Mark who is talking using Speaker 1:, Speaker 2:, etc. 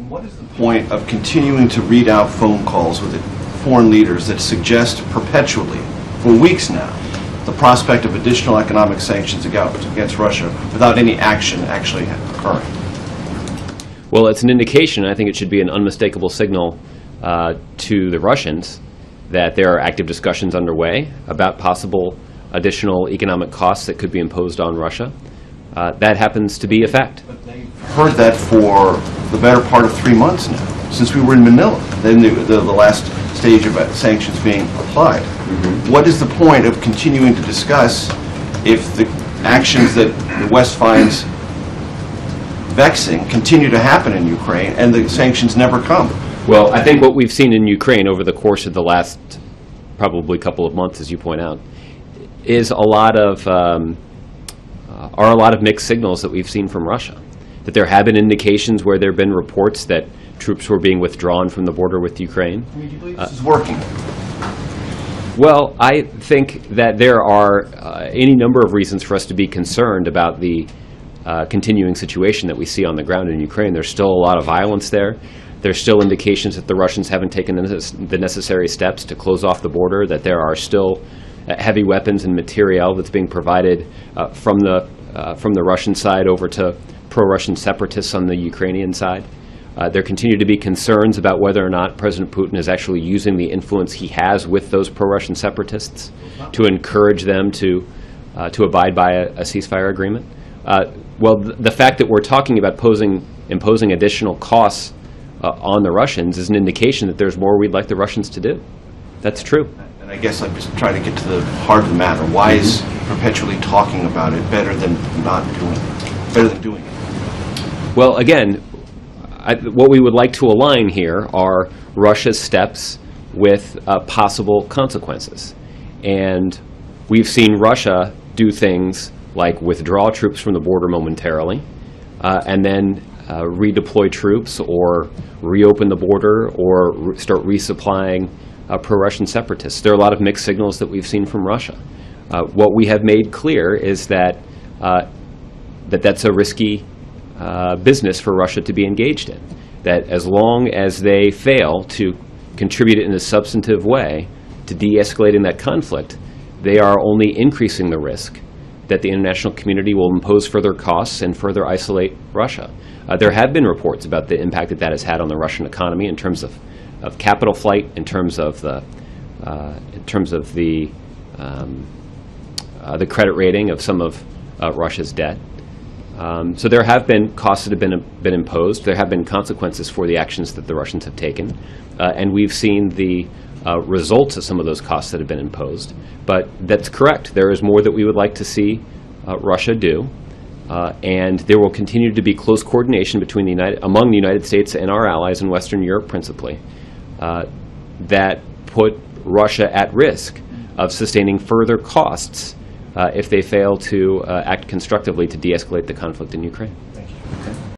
Speaker 1: What is the point of continuing to read out phone calls with foreign leaders that suggest perpetually, for weeks now, the prospect of additional economic sanctions against Russia without any action actually occurring?
Speaker 2: Well, it's an indication, and I think it should be an unmistakable signal to the Russians that there are active discussions underway about possible additional economic costs that could be imposed on Russia. That happens to be a fact.
Speaker 1: But they've heard that for the better part of 3 months now, since we were in Manila, then the last stage of sanctions being applied. Mm-hmm. What is the point of continuing to discuss if the actions that the West finds vexing continue to happen in Ukraine and the sanctions never come?
Speaker 2: Well, I think what we've seen in Ukraine over the course of the last probably couple of months, as you point out, is a lot of mixed signals that we've seen from Russia. That there have been indications where there have been reports that troops were being withdrawn from the border with Ukraine.
Speaker 1: I mean, do you believe this is working?
Speaker 2: Well, I think that there are any number of reasons for us to be concerned about the continuing situation that we see on the ground in Ukraine. There's still a lot of violence there. There's still indications that the Russians haven't taken the necessary steps to close off the border, that there are still heavy weapons and materiel that's being provided from the Russian side over to pro-Russian separatists on the Ukrainian side. There continue to be concerns about whether or not President Putin is actually using the influence he has with those pro-Russian separatists to encourage them to abide by a ceasefire agreement. Well, the fact that we're talking about imposing additional costs on the Russians is an indication that there's more we'd like the Russians to do. That's true.
Speaker 1: And I guess I'm just trying to get to the heart of the matter. Why is perpetually talking about it better than not doing it? Better than doing it?
Speaker 2: Well, again, what we would like to align here are Russia's steps with possible consequences. And we've seen Russia do things like withdraw troops from the border momentarily, and then redeploy troops or reopen the border or start resupplying pro-Russian separatists. There are a lot of mixed signals that we've seen from Russia. What we have made clear is that that's a risky business for Russia to be engaged in. That as long as they fail to contribute in a substantive way to de-escalating that conflict, they are only increasing the risk that the international community will impose further costs and further isolate Russia. There have been reports about the impact that has had on the Russian economy in terms of capital flight, in terms of the credit rating of some of Russia's debt. So there have been costs that have been imposed. There have been consequences for the actions that the Russians have taken, and we've seen the results of some of those costs that have been imposed. But that's correct. There is more that we would like to see Russia do, and there will continue to be close coordination between among the United States and our allies in Western Europe, principally, that put Russia at risk of sustaining further costs if they fail to act constructively to de-escalate the conflict in Ukraine.